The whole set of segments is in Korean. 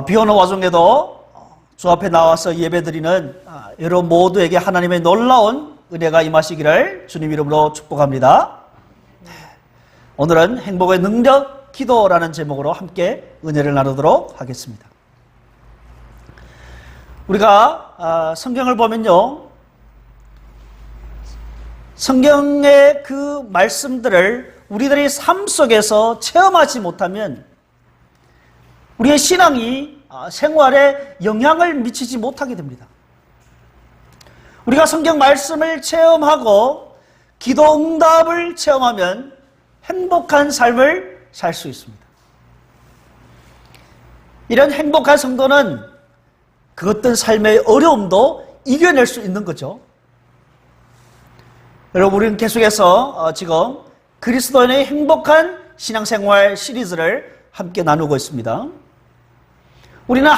비 오는 와중에도 주 앞에 나와서 예배드리는 여러분 모두에게 하나님의 놀라운 은혜가 임하시기를 주님 이름으로 축복합니다. 오늘은 행복의 능력 기도라는 제목으로 함께 은혜를 나누도록 하겠습니다. 우리가 성경을 보면요, 성경의 그 말씀들을 우리들의 삶 속에서 체험하지 못하면 우리의 신앙이 생활에 영향을 미치지 못하게 됩니다. 우리가 성경 말씀을 체험하고 기도 응답을 체험하면 행복한 삶을 살 수 있습니다. 이런 행복한 성도는 그 어떤 삶의 어려움도 이겨낼 수 있는 거죠. 여러분, 우리는 계속해서 지금 그리스도인의 행복한 신앙생활 시리즈를 함께 나누고 있습니다. 우리는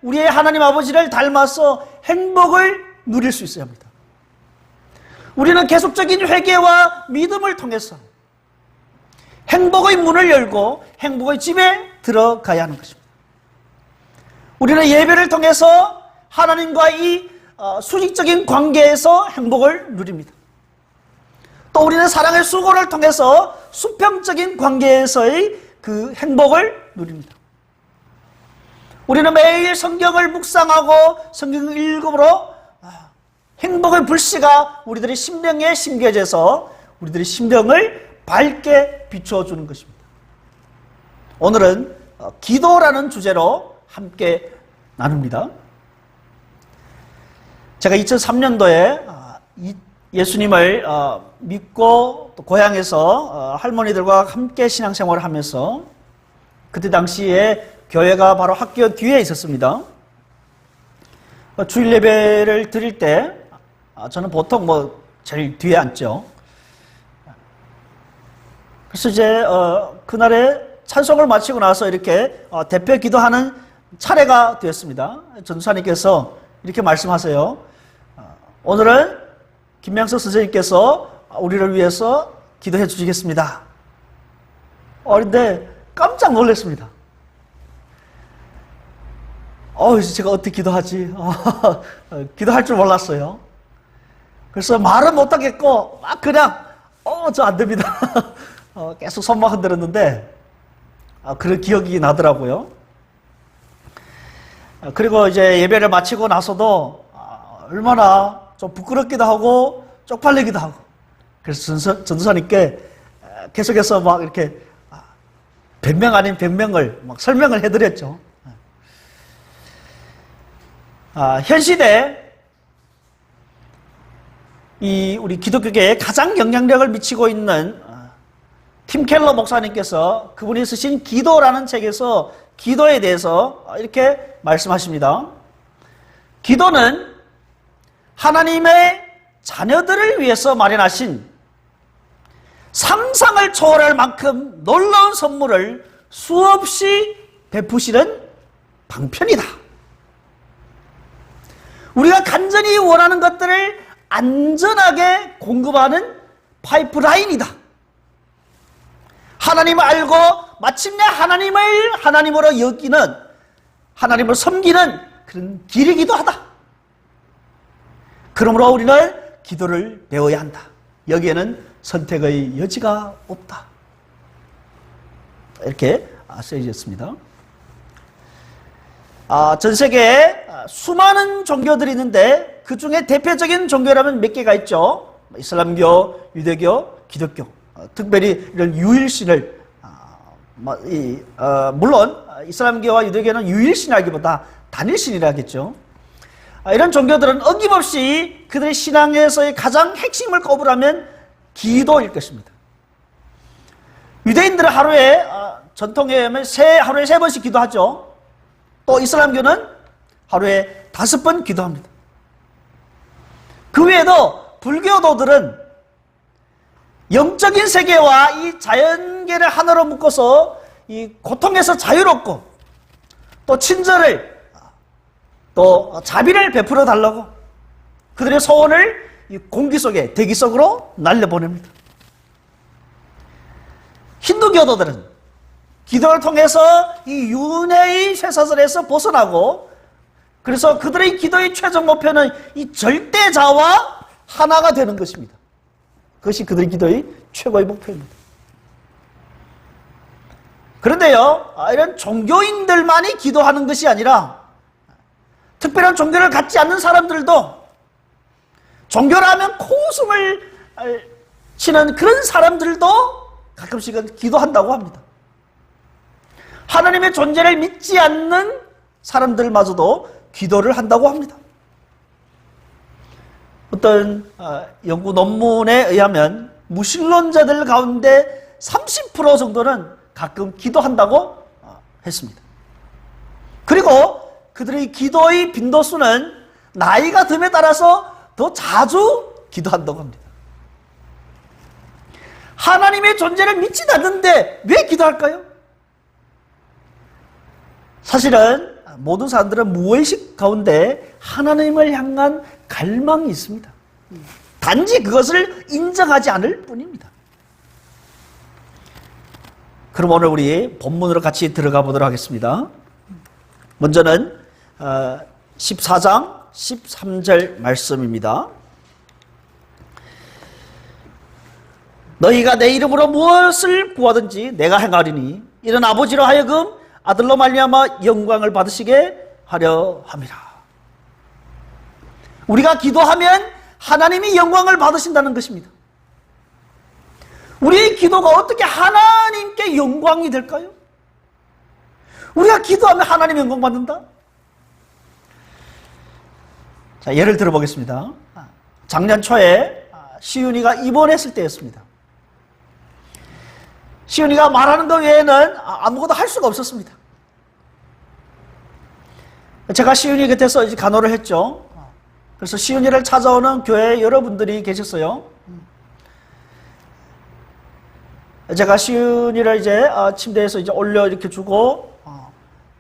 우리의 하나님 아버지를 닮아서 행복을 누릴 수 있어야 합니다. 우리는 계속적인 회개와 믿음을 통해서 행복의 문을 열고 행복의 집에 들어가야 하는 것입니다. 우리는 예배를 통해서 하나님과의 수직적인 관계에서 행복을 누립니다. 또 우리는 사랑의 수고를 통해서 수평적인 관계에서의 그 행복을 누립니다. 우리는 매일 성경을 묵상하고 성경을 읽음으로 행복의 불씨가 우리들의 심령에 심겨져서 우리들의 심령을 밝게 비추어주는 것입니다. 오늘은 기도라는 주제로 함께 나눕니다. 제가 2003년도에 예수님을 믿고 또 고향에서 할머니들과 함께 신앙생활을 하면서 그때 당시에 교회가 바로 학교 뒤에 있었습니다. 주일 예배를 드릴 때 저는 보통 제일 뒤에 앉죠. 그래서 이제 그날에 찬송을 마치고 나서 이렇게 대표 기도하는 차례가 되었습니다. 전도사님께서 이렇게 말씀하세요. 오늘은 김명석 선생님께서 우리를 위해서 기도해 주시겠습니다. 그런데 깜짝 놀랐습니다. 제가 어떻게 기도하지? 기도할 줄 몰랐어요. 그래서 말은 못하겠고 막 그냥 저 안 됩니다. 계속 손만 흔들었는데 그런 기억이 나더라고요. 그리고 이제 예배를 마치고 나서도 얼마나 좀 부끄럽기도 하고 쪽팔리기도 하고, 그래서 전도사님께 계속해서 막 이렇게 변명 아닌 변명을 막 설명을 해드렸죠. 현 시대 우리 기독교계에 가장 영향력을 미치고 있는 팀 켈러 목사님께서 그분이 쓰신 기도라는 책에서 기도에 대해서 이렇게 말씀하십니다. 기도는 하나님의 자녀들을 위해서 마련하신 상상을 초월할 만큼 놀라운 선물을 수없이 베푸시는 방편이다. 우리가 간절히 원하는 것들을 안전하게 공급하는 파이프라인이다. 하나님을 알고 마침내 하나님을 하나님으로 여기는, 하나님을 섬기는 그런 길이기도 하다. 그러므로 우리는 기도를 배워야 한다. 여기에는 선택의 여지가 없다. 이렇게 쓰여졌습니다. 전 세계에 수많은 종교들이 있는데 그 중에 대표적인 종교라면 몇 개가 있죠. 이슬람교, 유대교, 기독교. 특별히 이런 유일신을 물론 이슬람교와 유대교는 유일신이라기보다 단일신이라 하겠죠. 이런 종교들은 어김없이 그들의 신앙에서의 가장 핵심을 꼽으라면 기도일 것입니다. 유대인들은 하루에 전통에 의하면 하루에 3번씩 기도하죠. 또 이슬람교는 하루에 5번 기도합니다. 그 외에도 불교도들은 영적인 세계와 이 자연계를 하나로 묶어서 이 고통에서 자유롭고 또 친절을 또 자비를 베풀어 달라고 그들의 소원을 이 공기 속에 대기 속으로 날려보냅니다. 힌두교도들은 기도를 통해서 이 윤회의 쇠사슬에서 벗어나고, 그래서 그들의 기도의 최종 목표는 이 절대자와 하나가 되는 것입니다. 그것이 그들의 기도의 최고의 목표입니다. 그런데요, 이런 종교인들만이 기도하는 것이 아니라 특별한 종교를 갖지 않는 사람들도, 종교라면 코웃음을 치는 그런 사람들도 가끔씩은 기도한다고 합니다. 하나님의 존재를 믿지 않는 사람들마저도 기도를 한다고 합니다. 어떤 연구 논문에 의하면 무신론자들 가운데 30% 정도는 가끔 기도한다고 했습니다. 그리고 그들의 기도의 빈도수는 나이가 듦에 따라서 더 자주 기도한다고 합니다. 하나님의 존재를 믿지 않는데 왜 기도할까요? 사실은 모든 사람들은 무의식 가운데 하나님을 향한 갈망이 있습니다. 단지 그것을 인정하지 않을 뿐입니다. 그럼 오늘 우리 본문으로 같이 들어가 보도록 하겠습니다. 먼저는 14장 13절 말씀입니다. 너희가 내 이름으로 무엇을 구하든지 내가 행하리니 이는 아버지로 하여금 아들로 말미암아 영광을 받으시게 하려 함이라. 우리가 기도하면 하나님이 영광을 받으신다는 것입니다. 우리의 기도가 어떻게 하나님께 영광이 될까요? 우리가 기도하면 하나님 영광 받는다? 자, 예를 들어보겠습니다. 작년 초에 시윤이가 입원했을 때였습니다. 시윤이가 말하는 것 외에는 아무것도 할 수가 없었습니다. 제가 시윤이 곁에서 이제 간호를 했죠. 그래서 시윤이를 찾아오는 교회 여러분들이 계셨어요. 제가 시윤이를 이제 침대에서 이제 올려 이렇게 주고,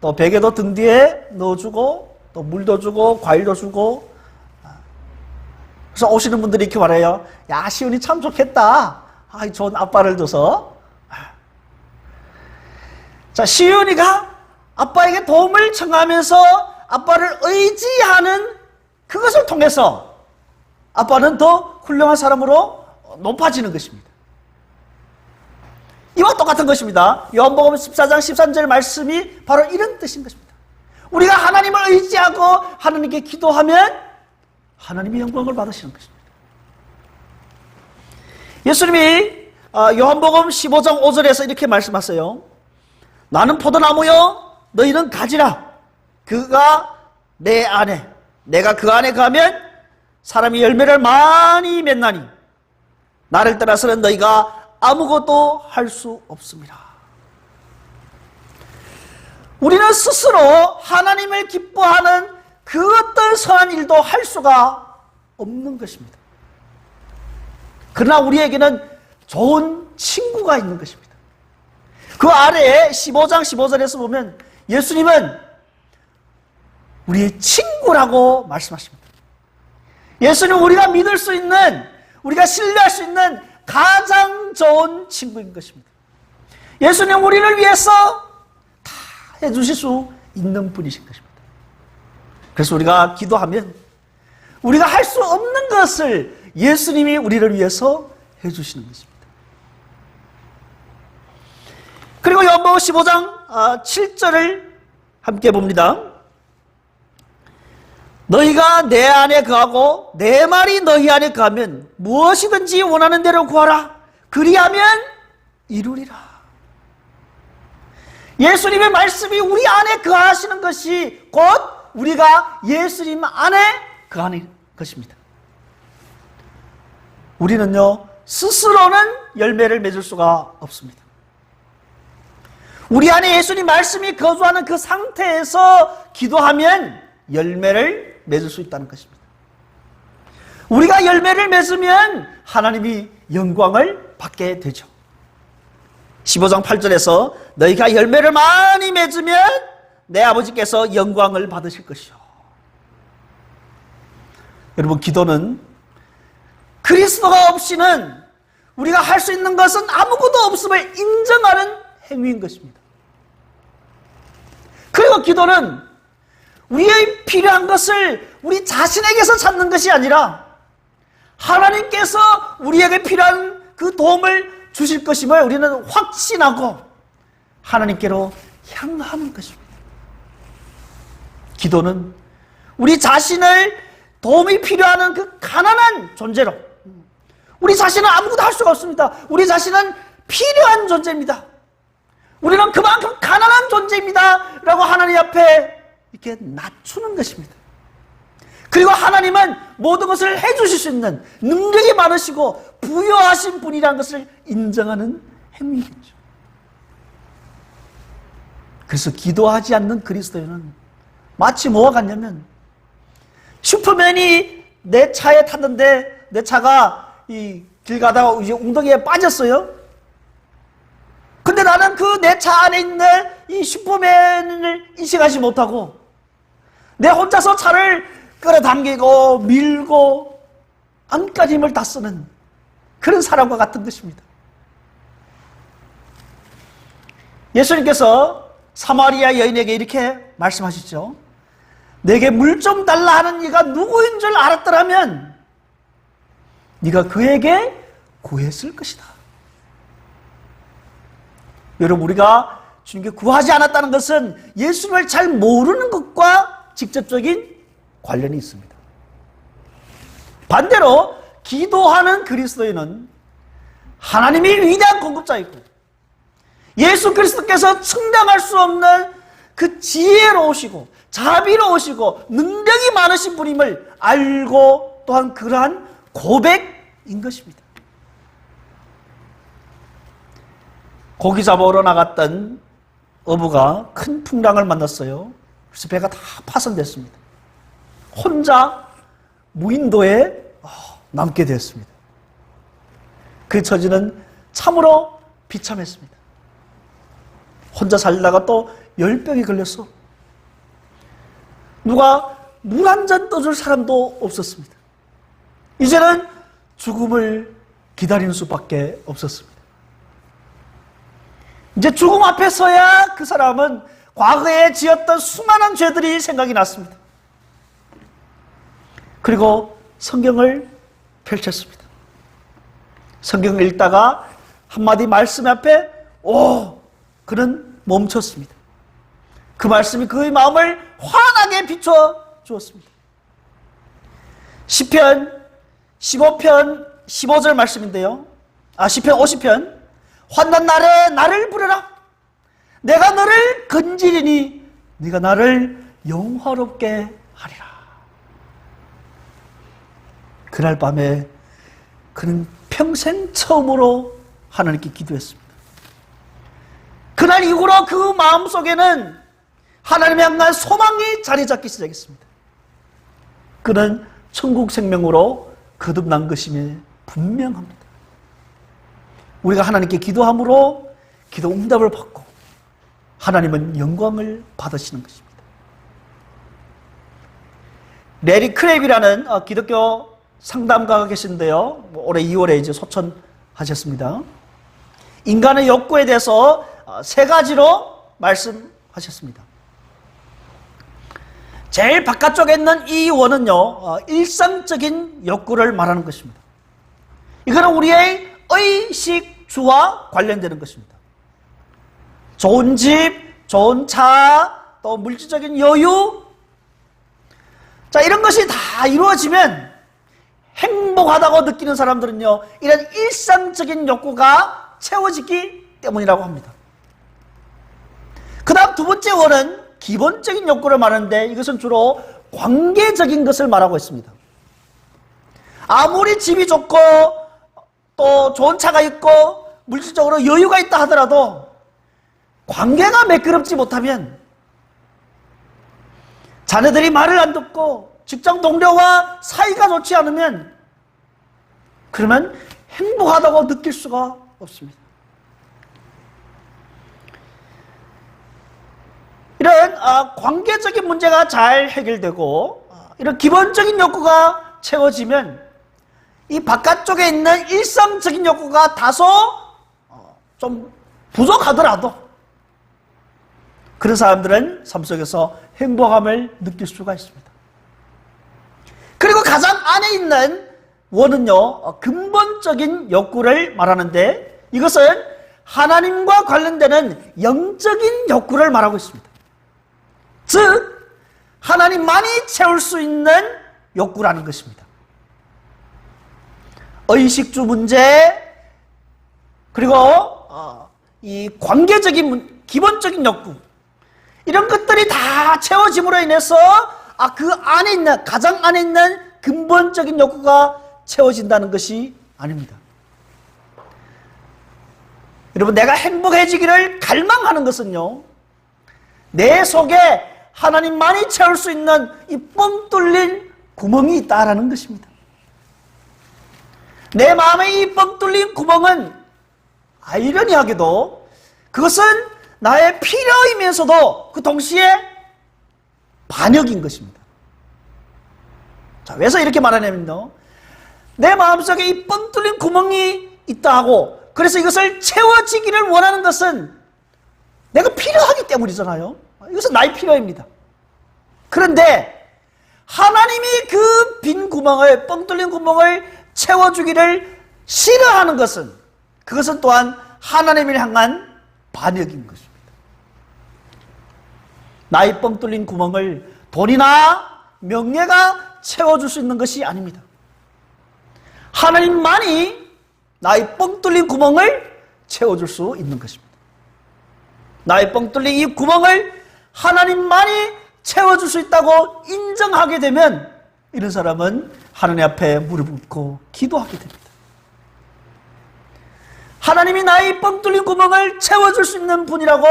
또 베개도 등 뒤에 넣어주고, 또 물도 주고, 과일도 주고. 그래서 오시는 분들이 이렇게 말해요. 야, 시윤이 참 좋겠다. 좋은 아빠를 둬서. 자, 시윤이가 아빠에게 도움을 청하면서 아빠를 의지하는 그것을 통해서 아빠는 더 훌륭한 사람으로 높아지는 것입니다. 이와 똑같은 것입니다. 요한복음 14장 13절 말씀이 바로 이런 뜻인 것입니다. 우리가 하나님을 의지하고 하나님께 기도하면 하나님이 영광을 받으시는 것입니다. 예수님이 요한복음 15장 5절에서 이렇게 말씀하세요. 나는 포도나무요 너희는 가지라. 그가 내 안에 내가 그 안에 가면 사람이 열매를 많이 맺나니 나를 떠나서는 너희가 아무것도 할 수 없습니다. 우리는 스스로 하나님을 기뻐하는 그 어떤 선한 일도 할 수가 없는 것입니다. 그러나 우리에게는 좋은 친구가 있는 것입니다. 그 아래에 15장 15절에서 보면 예수님은 우리의 친구라고 말씀하십니다. 예수님은 우리가 믿을 수 있는, 우리가 신뢰할 수 있는 가장 좋은 친구인 것입니다. 예수님은 우리를 위해서 다 해주실 수 있는 분이신 것입니다. 그래서 우리가 기도하면 우리가 할 수 없는 것을 예수님이 우리를 위해서 해주시는 것입니다. 그리고 요한복음 15장 7절을 함께 봅니다. 너희가 내 안에 거하고 내 말이 너희 안에 거하면 무엇이든지 원하는 대로 구하라. 그리하면 이루리라. 예수님의 말씀이 우리 안에 거하시는 것이 곧 우리가 예수님 안에 거하는 것입니다. 우리는요 스스로는 열매를 맺을 수가 없습니다. 우리 안에 예수님 말씀이 거주하는 그 상태에서 기도하면 열매를 맺을 수 있다는 것입니다. 우리가 열매를 맺으면 하나님이 영광을 받게 되죠. 15장 8절에서 너희가 열매를 많이 맺으면 내 아버지께서 영광을 받으실 것이요. 여러분, 기도는 그리스도가 없이는 우리가 할 수 있는 것은 아무것도 없음을 인정하는 행위인 것입니다. 그리고 기도는 우리의 필요한 것을 우리 자신에게서 찾는 것이 아니라 하나님께서 우리에게 필요한 그 도움을 주실 것임을 우리는 확신하고 하나님께로 향하는 것입니다. 기도는 우리 자신을 도움이 필요한 그 가난한 존재로, 우리 자신은 아무것도 할 수가 없습니다. 우리 자신은 필요한 존재입니다. 우리는 그만큼 가난한 존재입니다 라고 하나님 앞에 이렇게 낮추는 것입니다. 그리고 하나님은 모든 것을 해주실 수 있는 능력이 많으시고 부여하신 분이라는 것을 인정하는 행위겠죠. 그래서 기도하지 않는 그리스도인은 마치 뭐와 같냐면, 슈퍼맨이 내 차에 탔는데 내 차가 이 길 가다가 이제 웅덩이에 빠졌어요. 근데 나는 그 내 차 안에 있는 이 슈퍼맨을 인식하지 못하고 내 혼자서 차를 끌어당기고 밀고 안까지 힘을 다 쓰는 그런 사람과 같은 것입니다. 예수님께서 사마리아 여인에게 이렇게 말씀하시죠. 내게 물 좀 달라 하는 이가 누구인 줄 알았더라면 네가 그에게 구했을 것이다. 여러분, 우리가 주님께 구하지 않았다는 것은 예수님을 잘 모르는 것과 직접적인 관련이 있습니다. 반대로 기도하는 그리스도인은 하나님이 위대한 공급자이고 예수 그리스도께서 측량할 수 없는 그 지혜로우시고 자비로우시고 능력이 많으신 분임을 알고 또한 그러한 고백인 것입니다. 고기 잡으러 나갔던 어부가 큰 풍랑을 만났어요. 그래서 배가 다 파손됐습니다. 혼자 무인도에 남게 되었습니다. 그 처지는 참으로 비참했습니다. 혼자 살다가 또 열병이 걸렸어. 누가 물 한 잔 떠줄 사람도 없었습니다. 이제는 죽음을 기다리는 수밖에 없었습니다. 이제 죽음 앞에 서야 그 사람은 과거에 지었던 수많은 죄들이 생각이 났습니다. 그리고 성경을 펼쳤습니다. 성경을 읽다가 한마디 말씀 앞에 그는 멈췄습니다. 그 말씀이 그의 마음을 환하게 비춰 주었습니다. 시편 15편 15절 말씀인데요. 시편 50편. 환난 날에 나를 부르라. 내가 너를 건지리니 네가 나를 영화롭게 하리라. 그날 밤에 그는 평생 처음으로 하나님께 기도했습니다. 그날 이후로 그 마음속에는 하나님의 향한 소망이 자리 잡기 시작했습니다. 그는 천국 생명으로 거듭난 것임에 분명합니다. 우리가 하나님께 기도함으로 기도 응답을 받고 하나님은 영광을 받으시는 것입니다. 레리 크랩이라는 기독교 상담가가 계신데요. 올해 2월에 이제 소천하셨습니다. 인간의 욕구에 대해서 3가지로 말씀하셨습니다. 제일 바깥쪽에 있는 이 원은요, 일상적인 욕구를 말하는 것입니다. 이거는 우리의 의식주와 관련되는 것입니다. 좋은 집, 좋은 차, 또 물질적인 여유. 자, 이런 것이 다 이루어지면 행복하다고 느끼는 사람들은요, 이런 일상적인 욕구가 채워지기 때문이라고 합니다. 그 다음 2번째 원은 기본적인 욕구를 말하는데 이것은 주로 관계적인 것을 말하고 있습니다. 아무리 집이 좋고 또 좋은 차가 있고 물질적으로 여유가 있다 하더라도 관계가 매끄럽지 못하면, 자녀들이 말을 안 듣고 직장 동료와 사이가 좋지 않으면, 그러면 행복하다고 느낄 수가 없습니다. 이런 관계적인 문제가 잘 해결되고 이런 기본적인 욕구가 채워지면 이 바깥쪽에 있는 일상적인 욕구가 다소 좀 부족하더라도 그런 사람들은 삶 속에서 행복함을 느낄 수가 있습니다. 그리고 가장 안에 있는 원은요, 근본적인 욕구를 말하는데 이것은 하나님과 관련되는 영적인 욕구를 말하고 있습니다. 즉 하나님만이 채울 수 있는 욕구라는 것입니다. 의식주 문제, 그리고 이 관계적인 기본적인 욕구, 이런 것들이 다 채워짐으로 인해서 그 안에 있는, 가장 안에 있는 근본적인 욕구가 채워진다는 것이 아닙니다. 여러분, 내가 행복해지기를 갈망하는 것은요, 내 속에 하나님만이 채울 수 있는 이 뻥 뚫린 구멍이 있다라는 것입니다. 내 마음의 이 뻥 뚫린 구멍은 아이러니하게도 그것은 나의 필요이면서도 그 동시에 반역인 것입니다. 자, 왜서 이렇게 말하냐면요, 내 마음속에 이 뻥 뚫린 구멍이 있다 하고, 그래서 이것을 채워지기를 원하는 것은 내가 필요하기 때문이잖아요. 이것은 나의 필요입니다. 그런데 하나님이 그 빈 구멍을, 뻥 뚫린 구멍을 채워주기를 싫어하는 것은, 그것은 또한 하나님을 향한 반역인 것입니다. 나의 뻥 뚫린 구멍을 돈이나 명예가 채워줄 수 있는 것이 아닙니다. 하나님만이 나의 뻥 뚫린 구멍을 채워줄 수 있는 것입니다. 나의 뻥 뚫린 이 구멍을 하나님만이 채워줄 수 있다고 인정하게 되면 이런 사람은 하나님 앞에 무릎 꿇고 기도하게 됩니다. 하나님이 나의 뻥 뚫린 구멍을 채워줄 수 있는 분이라고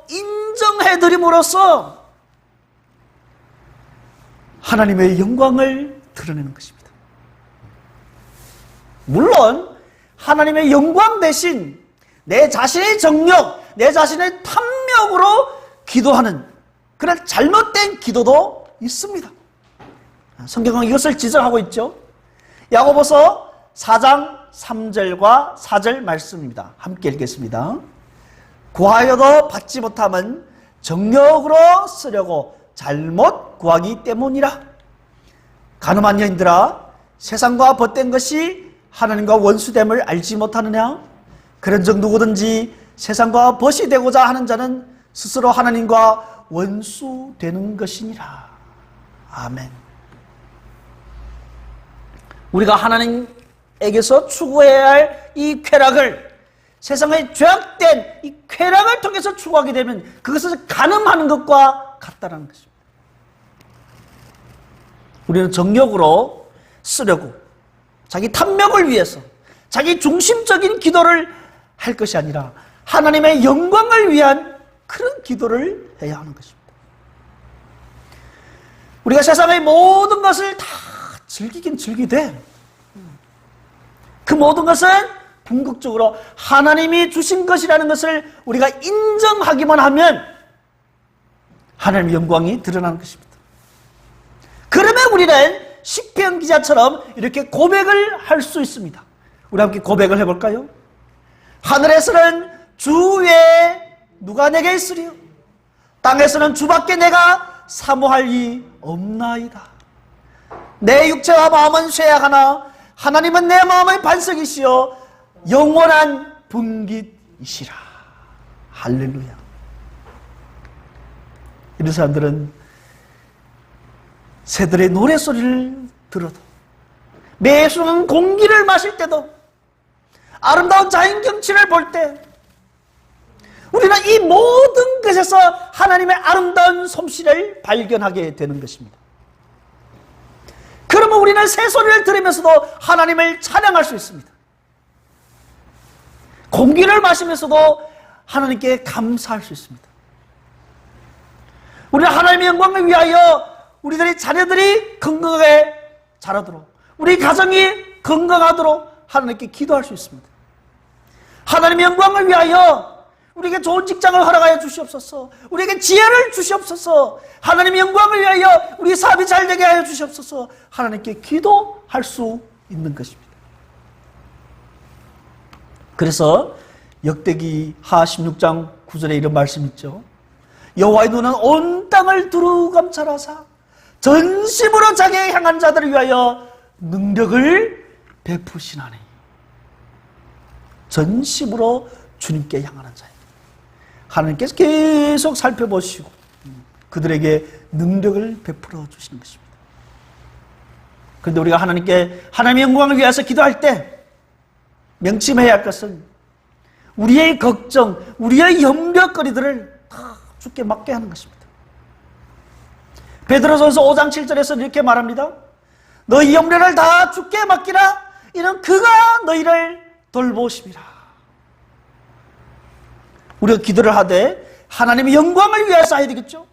인정해드림으로써 하나님의 영광을 드러내는 것입니다. 물론 하나님의 영광 대신 내 자신의 정력, 내 자신의 탐욕으로 기도하는 그런 잘못된 기도도 있습니다. 성경은 이것을 지적하고 있죠. 야고보서 4장 3절과 4절 말씀입니다. 함께 읽겠습니다. 구하여도 받지 못함은 정력으로 쓰려고 잘못 구하기 때문이라. 가늠한 여인들아, 세상과 벗된 것이 하나님과 원수됨을 알지 못하느냐? 그런즉 누구든지 세상과 벗이 되고자 하는 자는 스스로 하나님과 원수되는 것이니라. 아멘. 우리가 하나님에게서 추구해야 할 이 쾌락을, 세상의 죄악된 이 쾌락을 통해서 추구하게 되면 그것을 간음하는 것과 같다는 것입니다. 우리는 정력으로 쓰려고, 자기 탐욕을 위해서 자기 중심적인 기도를 할 것이 아니라 하나님의 영광을 위한 그런 기도를 해야 하는 것입니다. 우리가 세상의 모든 것을 다 즐기긴 즐기되 그 모든 것은 궁극적으로 하나님이 주신 것이라는 것을 우리가 인정하기만 하면 하나님의 영광이 드러나는 것입니다. 그러면 우리는 시편 기자처럼 이렇게 고백을 할 수 있습니다. 우리 함께 고백을 해볼까요? 하늘에서는 주 외에 누가 내게 있으리요? 땅에서는 주밖에 내가 사모할 이 없나이다. 내 육체와 마음은 쇠약하나 하나님은 내 마음의 반석이시여 영원한 분깃이시라. 할렐루야. 이런 사람들은 새들의 노래소리를 들어도, 매 순간 공기를 마실 때도, 아름다운 자연 경치를 볼 때 우리는 이 모든 것에서 하나님의 아름다운 솜씨를 발견하게 되는 것입니다. 그러면 우리는 새소리를 들으면서도 하나님을 찬양할 수 있습니다. 공기를 마시면서도 하나님께 감사할 수 있습니다. 우리는 하나님의 영광을 위하여 우리들의 자녀들이 건강하게 자라도록, 우리 가정이 건강하도록 하나님께 기도할 수 있습니다. 하나님의 영광을 위하여 우리에게 좋은 직장을 허락하여 주시옵소서, 우리에게 지혜를 주시옵소서, 하나님의 영광을 위하여 우리 사업이 잘 되게 하여 주시옵소서, 하나님께 기도할 수 있는 것입니다. 그래서 역대기 하 16장 9절에 이런 말씀이 있죠. 여호와의 눈은 온 땅을 두루 감찰하사 전심으로 자기의 향한 자들을 위하여 능력을 베푸시나니. 전심으로 주님께 향하는 자예요. 하나님께서 계속 살펴보시고 그들에게 능력을 베풀어 주시는 것입니다. 그런데 우리가 하나님께 하나님의 영광을 위해서 기도할 때 명심해야 할 것은 우리의 걱정, 우리의 염려거리들을 다 주께 맡게 하는 것입니다. 베드로전서 5장 7절에서 이렇게 말합니다. 너희 염려를 다 주께 맡기라. 이는 그가 너희를 돌보심이라. 우리가 기도를 하되 하나님의 영광을 위해서 해야 되겠죠.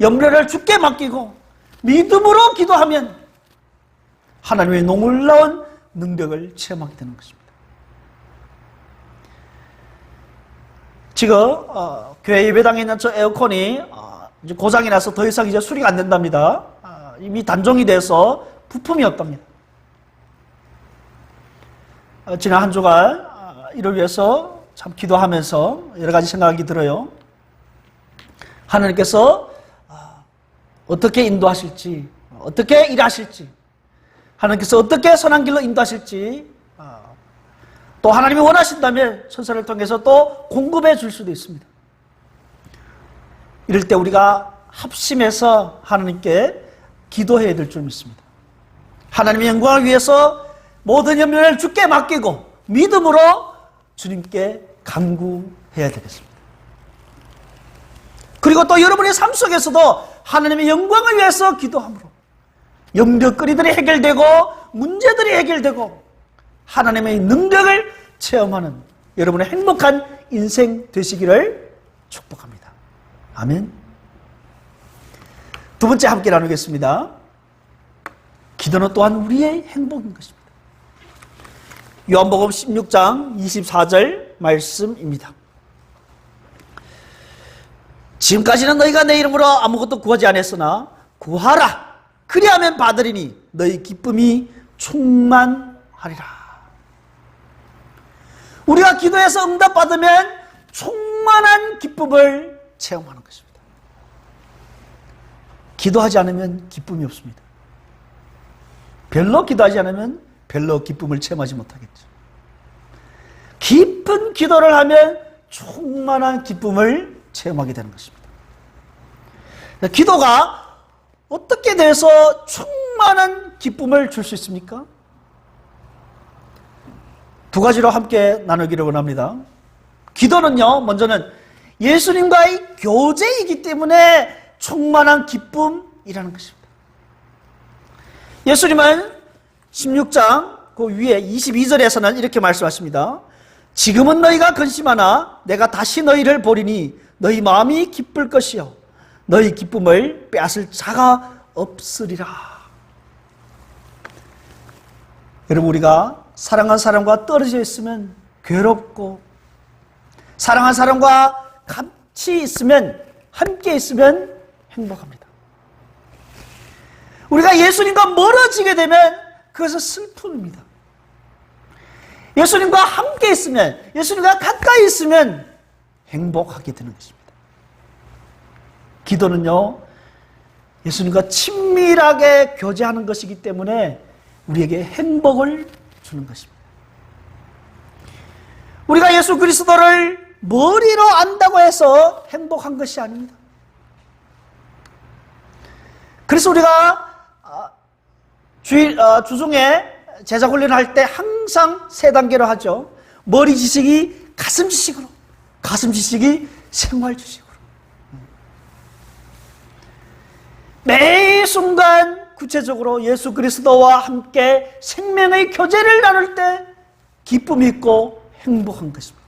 염려를 주께 맡기고 믿음으로 기도하면 하나님의 놀라운 능력을 체험하게 되는 것입니다. 지금 교회 예배당에 있는 저 에어컨이 이제 고장이 나서 더 이상 이제 수리가 안 된답니다. 이미 단종이 돼서 부품이 없답니다. 지난 한 주간 이를 위해서 참 기도하면서 여러 가지 생각이 들어요. 하나님께서 어떻게 인도하실지, 어떻게 일하실지, 하나님께서 어떻게 선한 길로 인도하실지, 또 하나님이 원하신다면 천사를 통해서 또 공급해 줄 수도 있습니다. 이럴 때 우리가 합심해서 하나님께 기도해야 될 줄 믿습니다. 하나님의 영광을 위해서 모든 염려를 주께 맡기고 믿음으로 주님께 간구해야 되겠습니다. 그리고 또 여러분의 삶 속에서도 하나님의 영광을 위해서 기도함으로 염려거리들이 해결되고 문제들이 해결되고 하나님의 능력을 체험하는 여러분의 행복한 인생 되시기를 축복합니다. 아멘. 두 번째 함께 나누겠습니다. 기도는 또한 우리의 행복인 것입니다. 요한복음 16장 24절 말씀입니다. 지금까지는 너희가 내 이름으로 아무것도 구하지 않았으나 구하라. 그리하면 받으리니 너희 기쁨이 충만하리라. 우리가 기도해서 응답받으면 충만한 기쁨을 체험하는 것입니다. 기도하지 않으면 기쁨이 없습니다. 별로 기도하지 않으면 별로 기쁨을 체험하지 못하겠죠. 깊은 기도를 하면 충만한 기쁨을 체험하게 되는 것입니다. 기도가 어떻게 돼서 충만한 기쁨을 줄 수 있습니까? 두 가지로 함께 나누기를 원합니다. 기도는요, 먼저는 예수님과의 교제이기 때문에 충만한 기쁨이라는 것입니다. 예수님은 16장 그 위에 22절에서는 이렇게 말씀하십니다. 지금은 너희가 근심하나 내가 다시 너희를 보리니 너희 마음이 기쁠 것이요 너희 기쁨을 빼앗을 자가 없으리라. 여러분, 우리가 사랑한 사람과 떨어져 있으면 괴롭고 사랑한 사람과 같이 있으면 함께 있으면 행복합니다. 우리가 예수님과 멀어지게 되면 그것은 슬픔입니다. 예수님과 함께 있으면, 예수님과 가까이 있으면 행복하게 되는 것입니다. 기도는요, 예수님과 친밀하게 교제하는 것이기 때문에 우리에게 행복을 주는 것입니다. 우리가 예수 그리스도를 머리로 안다고 해서 행복한 것이 아닙니다. 그래서 우리가 주중에 제자 훈련을 할 때 항상 세 단계로 하죠. 머리 지식이 가슴 지식으로, 가슴 지식이 생활 지식으로. 매 순간 구체적으로 예수 그리스도와 함께 생명의 교제를 나눌 때 기쁨이 있고 행복한 것입니다.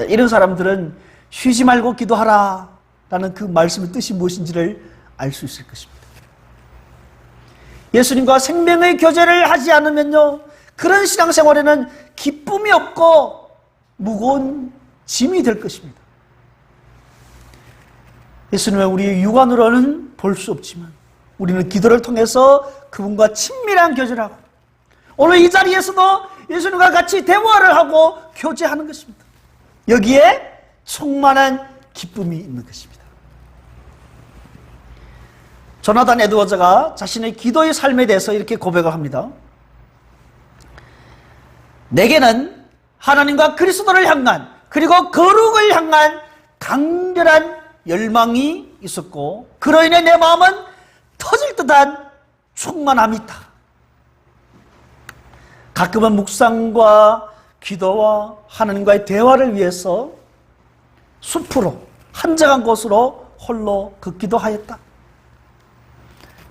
이런 사람들은 쉬지 말고 기도하라 라는 그 말씀의 뜻이 무엇인지를 알 수 있을 것입니다. 예수님과 생명의 교제를 하지 않으면요, 그런 신앙생활에는 기쁨이 없고 무거운 짐이 될 것입니다. 예수님은 우리 육안으로는 볼 수 없지만 우리는 기도를 통해서 그분과 친밀한 교제를 하고 오늘 이 자리에서도 예수님과 같이 대화를 하고 교제하는 것입니다. 여기에 충만한 기쁨이 있는 것입니다. 조나단 에드워즈가 자신의 기도의 삶에 대해서 이렇게 고백을 합니다. 내게는 하나님과 그리스도를 향한, 그리고 거룩을 향한 강렬한 열망이 있었고, 그로 인해 내 마음은 터질 듯한 충만함이 있다. 가끔은 묵상과 기도와 하나님과의 대화를 위해서 숲으로, 한적한 곳으로 홀로 걷기도 하였다.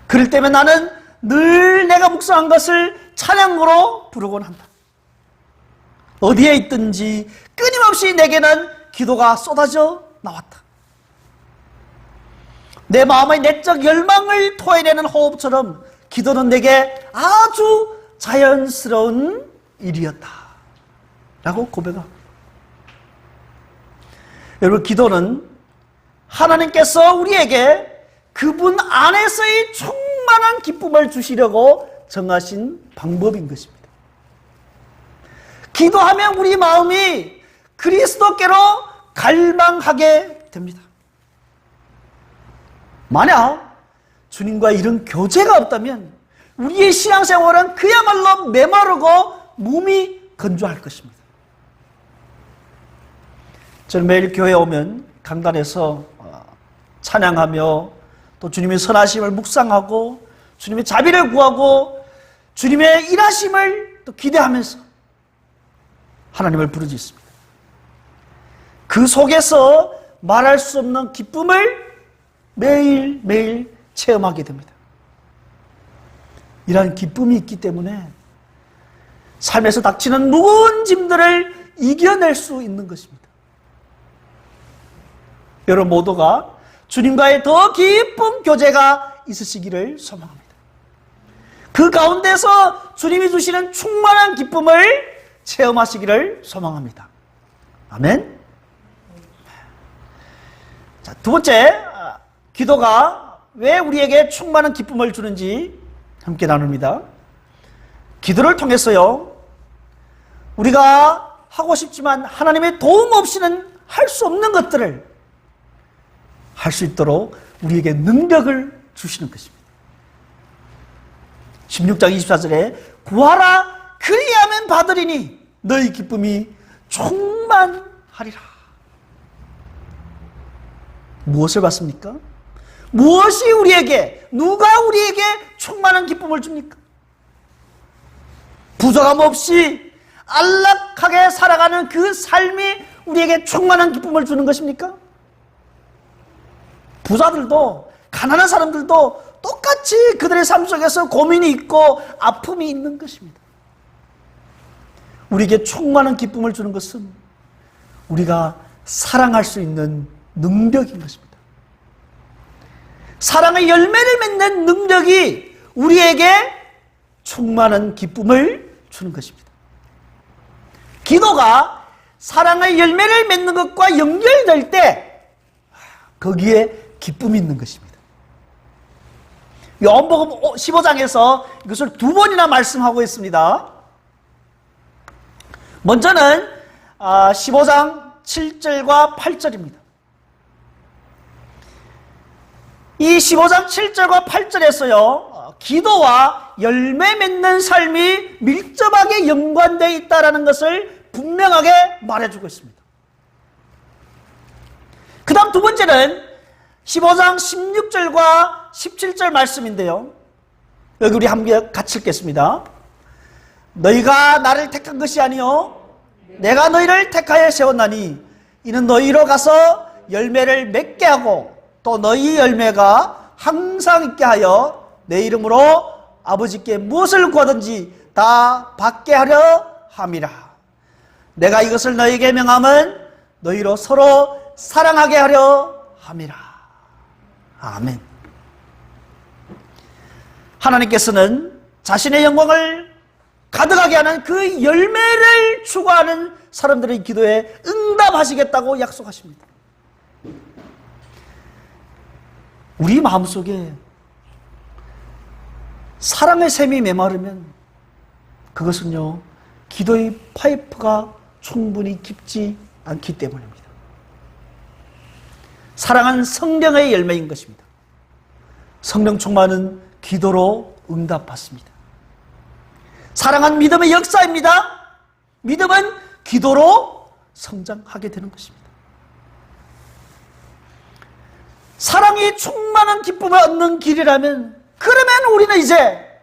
그럴 때면 나는 늘 내가 묵상한 것을 찬양으로 부르곤 한다. 어디에 있든지 끊임없이 내게는 기도가 쏟아져 나왔다. 내 마음의 내적 열망을 토해내는 호흡처럼 기도는 내게 아주 자연스러운 일이었다 라고 고백합니다. 여러분, 기도는 하나님께서 우리에게 그분 안에서의 충만한 기쁨을 주시려고 정하신 방법인 것입니다. 기도하면 우리 마음이 그리스도께로 갈망하게 됩니다. 만약 주님과 이런 교제가 없다면 우리의 신앙생활은 그야말로 메마르고 몸이 건조할 것입니다. 저는 매일 교회에 오면 강단에서 찬양하며 또 주님의 선하심을 묵상하고 주님의 자비를 구하고 주님의 일하심을 또 기대하면서 하나님을 부르짖습니다. 그 속에서 말할 수 없는 기쁨을 매일매일 체험하게 됩니다. 이러한 기쁨이 있기 때문에 삶에서 닥치는 무거운 짐들을 이겨낼 수 있는 것입니다. 여러분 모두가 주님과의 더 깊은 교제가 있으시기를 소망합니다. 그 가운데서 주님이 주시는 충만한 기쁨을 체험하시기를 소망합니다. 아멘. 자, 두 번째, 기도가 왜 우리에게 충만한 기쁨을 주는지 함께 나눕니다. 기도를 통해서요, 우리가 하고 싶지만 하나님의 도움 없이는 할 수 없는 것들을 할 수 있도록 우리에게 능력을 주시는 것입니다. 16장 24절에 구하라 그리하면 받으리니 너희 기쁨이 충만하리라. 무엇을 받습니까? 무엇이 우리에게, 누가 우리에게 충만한 기쁨을 줍니까? 부족함 없이 안락하게 살아가는 그 삶이 우리에게 충만한 기쁨을 주는 것입니까? 부자들도, 가난한 사람들도 똑같이 그들의 삶 속에서 고민이 있고 아픔이 있는 것입니다. 우리에게 충만한 기쁨을 주는 것은 우리가 사랑할 수 있는 능력인 것입니다. 사랑의 열매를 맺는 능력이 우리에게 충만한 기쁨을 주는 것입니다. 기도가 사랑의 열매를 맺는 것과 연결될 때 거기에 기쁨이 있는 것입니다. 요한복음 15장에서 이것을 두 번이나 말씀하고 있습니다. 먼저는 15장 7절과 8절입니다. 이 15장 7절과 8절에서요, 기도와 열매 맺는 삶이 밀접하게 연관되어 있다는 것을 분명하게 말해주고 있습니다. 그 다음 두 번째는 15장 16절과 17절 말씀인데요. 여기 우리 함께 같이 읽겠습니다. 너희가 나를 택한 것이 아니요 내가 너희를 택하여 세웠나니 이는 너희로 가서 열매를 맺게 하고 또 너희 열매가 항상 있게 하여 내 이름으로 아버지께 무엇을 구하든지 다 받게 하려 함이라. 내가 이것을 너희에게 명함은 너희로 서로 사랑하게 하려 함이라. 아멘. 하나님께서는 자신의 영광을 가득하게 하는 그 열매를 추구하는 사람들의 기도에 응답하시겠다고 약속하십니다. 우리 마음속에 사랑의 샘이 메마르면 그것은요, 기도의 파이프가 충분히 깊지 않기 때문입니다. 사랑은 성령의 열매인 것입니다. 성령 충만은 기도로 응답받습니다. 사랑은 믿음의 역사입니다. 믿음은 기도로 성장하게 되는 것입니다. 사랑이 충만한 기쁨을 얻는 길이라면, 그러면 우리는 이제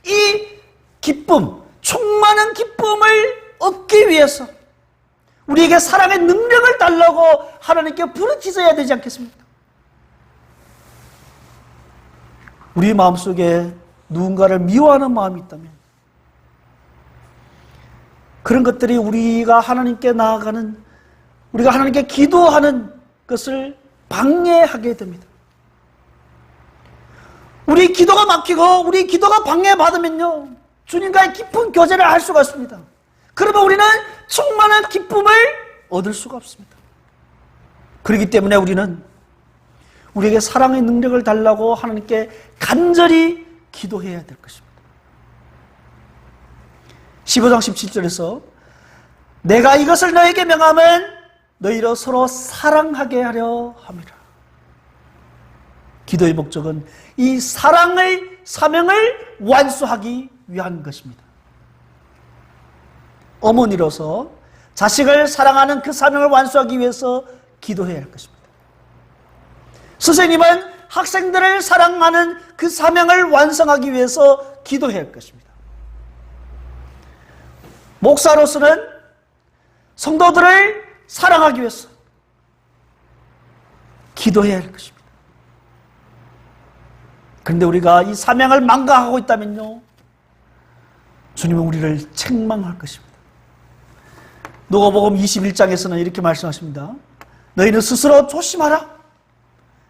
이 기쁨, 충만한 기쁨을 얻기 위해서 우리에게 사랑의 능력을 달라고 하나님께 부르짖어야 되지 않겠습니까? 우리 마음속에 누군가를 미워하는 마음이 있다면 그런 것들이 우리가 하나님께 나아가는, 우리가 하나님께 기도하는 것을 방해하게 됩니다. 우리 기도가 막히고 우리 기도가 방해받으면요, 주님과의 깊은 교제를 할 수가 없습니다. 그러면 우리는 충만한 기쁨을 얻을 수가 없습니다. 그렇기 때문에 우리는 우리에게 사랑의 능력을 달라고 하나님께 간절히 기도해야 될 것입니다. 15장 17절에서 내가 이것을 너에게 명하면 너희로 서로 사랑하게 하려 함이라. 기도의 목적은 이 사명을 완수하기 위한 것입니다. 어머니로서 자식을 사랑하는 그 사명을 완수하기 위해서 기도해야 할 것입니다. 선생님은 학생들을 사랑하는 그 사명을 완성하기 위해서 기도해야 할 것입니다. 목사로서는 성도들을 사랑하기 위해서 기도해야 할 것입니다. 그런데 우리가 이 사명을 망각하고 있다면요, 주님은 우리를 책망할 것입니다. 누가복음 21장에서는 이렇게 말씀하십니다. 너희는 스스로 조심하라.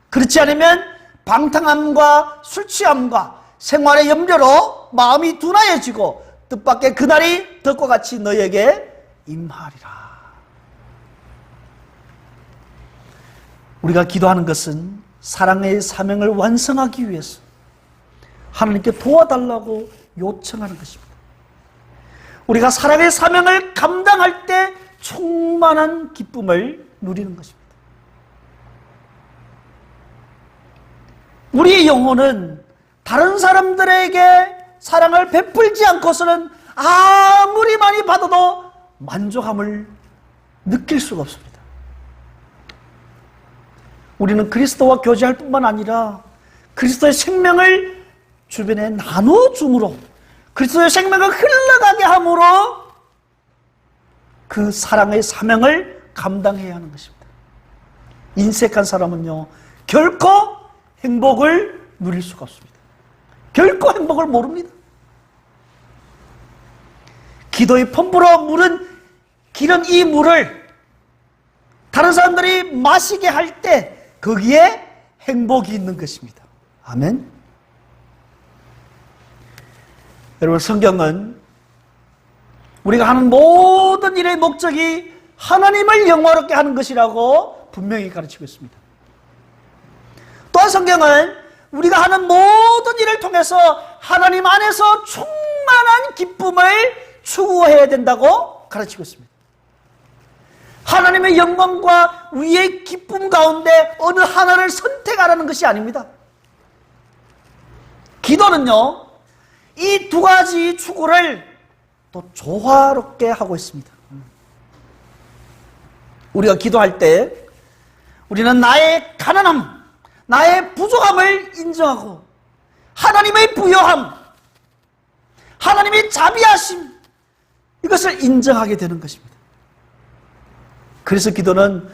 그렇지 않으면 방탕함과 술취함과 생활의 염려로 마음이 둔하여지고 뜻밖의 그날이 덕과 같이 너희에게 임하리라. 우리가 기도하는 것은 사랑의 사명을 완성하기 위해서 하나님께 도와달라고 요청하는 것입니다. 우리가 사랑의 사명을 감당할 때 충만한 기쁨을 누리는 것입니다. 우리의 영혼은 다른 사람들에게 사랑을 베풀지 않고서는 아무리 많이 받아도 만족함을 느낄 수가 없습니다. 우리는 그리스도와 교제할 뿐만 아니라 그리스도의 생명을 주변에 나눠줌으로, 그리스도의 생명을 흘러가게 함으로 그 사랑의 사명을 감당해야 하는 것입니다. 인색한 사람은요, 결코 행복을 누릴 수가 없습니다. 결코 행복을 모릅니다. 기도의 펌프로 기른 이 물을 다른 사람들이 마시게 할 때 거기에 행복이 있는 것입니다. 아멘. 여러분, 성경은 우리가 하는 모든 일의 목적이 하나님을 영화롭게 하는 것이라고 분명히 가르치고 있습니다. 또한 성경은 우리가 하는 모든 일을 통해서 하나님 안에서 충만한 기쁨을 추구해야 된다고 가르치고 있습니다. 하나님의 영광과 우리의 기쁨 가운데 어느 하나를 선택하라는 것이 아닙니다. 기도는요, 이 두 가지 추구를 또 조화롭게 하고 있습니다. 우리가 기도할 때 우리는 나의 가난함, 나의 부족함을 인정하고 하나님의 부요함, 하나님의 자비하심, 이것을 인정하게 되는 것입니다. 그래서 기도는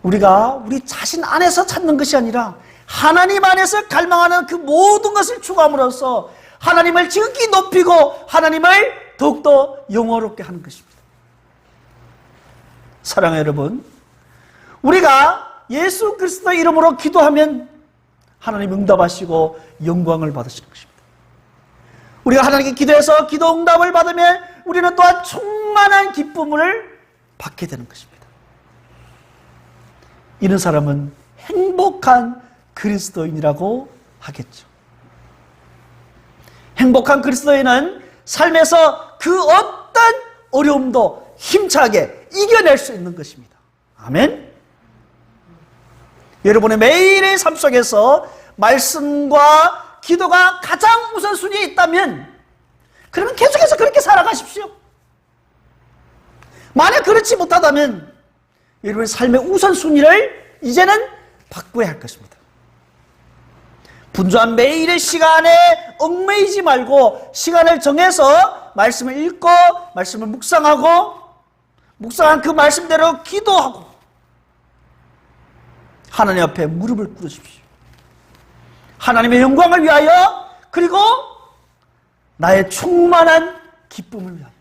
우리가 우리 자신 안에서 찾는 것이 아니라 하나님 안에서 갈망하는 그 모든 것을 추구함으로써 하나님을 지극히 높이고 하나님을 더욱더 영화롭게 하는 것입니다. 사랑하는 여러분, 우리가 예수 그리스도의 이름으로 기도하면 하나님 응답하시고 영광을 받으시는 것입니다. 우리가 하나님께 기도해서 기도 응답을 받으면 우리는 또한 충만한 기쁨을 받게 되는 것입니다. 이런 사람은 행복한 그리스도인이라고 하겠죠. 행복한 그리스도인은 삶에서 그 어떤 어려움도 힘차게 이겨낼 수 있는 것입니다. 아멘. 여러분의 매일의 삶 속에서 말씀과 기도가 가장 우선순위에 있다면 그러면 계속해서 그렇게 살아가십시오. 만약 그렇지 못하다면 여러분의 삶의 우선순위를 이제는 바꿔야 할 것입니다. 분주한 매일의 시간에 얽매이지 말고 시간을 정해서 말씀을 읽고 말씀을 묵상하고 묵상한 그 말씀대로 기도하고 하나님 앞에 무릎을 꿇으십시오. 하나님의 영광을 위하여 그리고 나의 충만한 기쁨을 위하여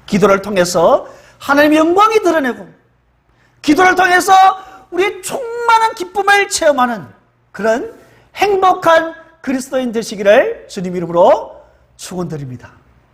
기도를 통해서 하나님의 영광이 드러내고 기도를 통해서 우리의 충만한 기쁨을 체험하는 그런 행복한 그리스도인 되시기를 주님 이름으로 축원드립니다.